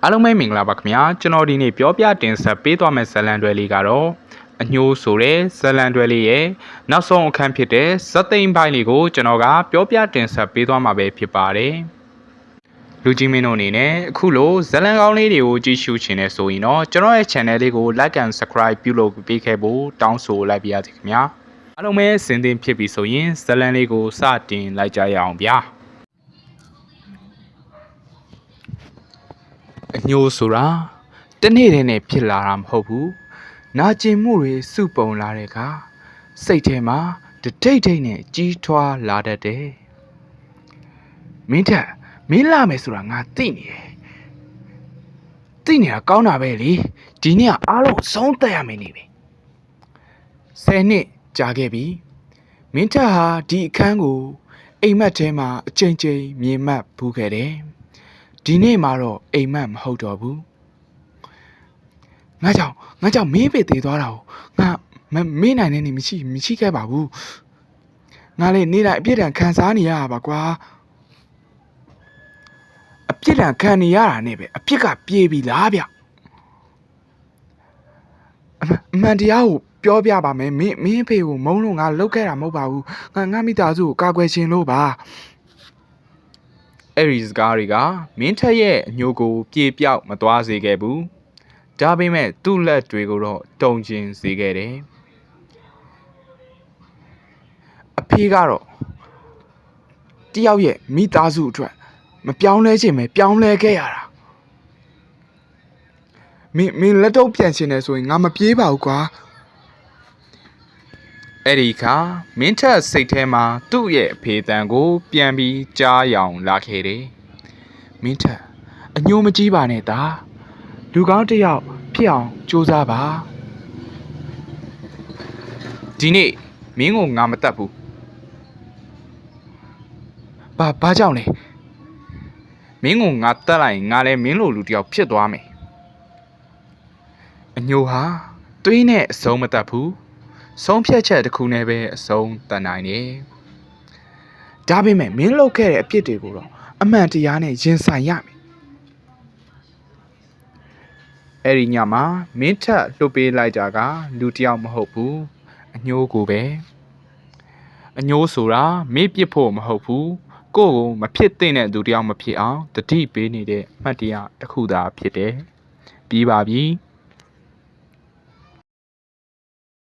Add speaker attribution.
Speaker 1: အားလုံးပဲမင်္ဂလာပါခင်ဗျာကျွန်တော်ဒီနေ့ပြောပြတင်ဆက်ပေးသွားမယ့်ဇာတ်လမ်းတွဲလေးကတော့အညိုးဆိုတဲ့ဇာတ်လမ်းတွဲလေးရဲ့နောက်ဆုံးအခန်းဖြစ်တဲ့ဇတ်သိမ်းပိုင်းလေးကိုကျွန်တော်ကပြောပြတင်ဆက်ပေးသွားမှာပဲဖြစ်ပါတယ်လူကြီးမင်းတို့အနေနဲ့အခုလိုဇာတ်လမ်းကောင်းလေးတွေကိုကြည့်ရှုချင်နေဆိုရင်တော့ကျွန်တော်ရဲ့ channel လေးကို like and subscribe ပြုလုပ်ပေးခဲ့ဖို့တောင်းဆိုလိုက်ပါရစေခင်ဗျာအားလုံးပဲစင်သင်ဖြစ်ပြီဆိုရင်ဇာတ်လမ်းလေးကိုစတင်လိုက်ကြရအောင်ဗျာအညိုးဆိုတာတနေ့တည်းနဲ့ဖြစ်လာတာမဟုတ်ဘူးနာကျင်မှုတွေစုပုံလာတဲ့အခါစိတ်ထဲမှာတထိတ်ထိတ်နဲ့ကြီးထွားလာတတ်တယ်မင်းထက်မင်းလာမယ်ဆိုတာငါသိနေတယ်သိနေတာကောင်းတာပဲလေဒီနေ့ကအားလုံးဆုံးသက်ရမယ်နေပဲ10နှစ်ကြာခဲ့ပြီမင်းထက်ဟာဒီအခန်းကိုအိမ်မက်ထဲမှာအချိန်ချင်းမြင်မှတ်ဘူးခဲ့တယ်ဒီနေ့မှာတော့အိမ်မက်မဟုတ်တော့ဘူးငါကြောင့်မင်းပေသေးသွားတာကိုငါမေးနိုင်တဲ့နေမရှိခဲ့ပါဘူးငါလည်းနေ့တိုင်းအပြစ်ဒဏ်ခံစားနေရတာပါကွာအပြစ်ဒဏ်ခံနေရတာနဲ့ပဲအပြစ်ကပြေးပြီလားဗျအမှန်တရားကိုပြောပြပါမယ်မင်းအဖေကိုမုန်းလို့ငါလုတ်ခဲ့တာမဟုတ်ပါဘူးငါမိသားစုကိုကာကွယ်ရှင်လို့ပါအဲ့ဒီစကားတွေကမင်းထက်ရဲ့အညိုကိုပြေပြောက်မသွားစေခဲ့ဘူးဒါပေမဲ့သူ့လက်တွေကိုတော့တုံကျင်စေခဲ့တယ်အဖေကတော့တယောက်ရဲ့မိသားစုအတွက်မပြောင်းလဲခြင်းပဲပြောင်းလဲခဲ့ရတာမင်းလက်တော့ပြန်ရှင်နေဆိုရင်ငါမပြေးပါဘူးကွာအဲ့ဒီခါမင်းထက်စိတ်ထဲမှာသူ့ရဲ့အဖေတန်ကိုပြန်ပြီးကြားရောင်လာခဲ့တယ်မင်းထက်အညိုမကြီးပါနဲ့တာလူကောင်းတစ်ယောက်ဖြစ်အောင်ကြိုးစားပါဒီနေ့မင်းကိုငါမတတ်ဘူးဘာကြောင့်လဲမင်းကိုငါတတ်လိုက်ငါလည်းမင်းလိုလူတစ်ယောက်ဖြစ်သွားမယ်အညိုဟာသွေးနဲ့အဆုံးမတတ်ဘူးဆုံးဖြတ်ချက်တစ်ခုနဲ့ပဲအဆုံးတန်နိုင်တယ်ဒါပေမဲ့မင်းလုပ်ခဲ့တဲ့အပြစ်တွေကိုတော့အမှန်တရားနဲ့ရင်ဆိုင်ရမယ်အဲ့ဒီညမှာမင်းထက်လှုပ်ပေးလိုက်တာကလူတစ်ယောက်မဟုတ်ဘူးအညိုးကိုပဲအညိုးဆိုတာမေ့ပစ်ဖို့မဟုတ်ဘူးကိုယ့်ကိုမဖြစ်သင့်တဲ့သူတစ်ယောက်မဖြစ်အောင်တတိပေးနေတဲ့အမှတ်တရတစ်ခုသာဖြစ်တယ်ပြီးပါပြီ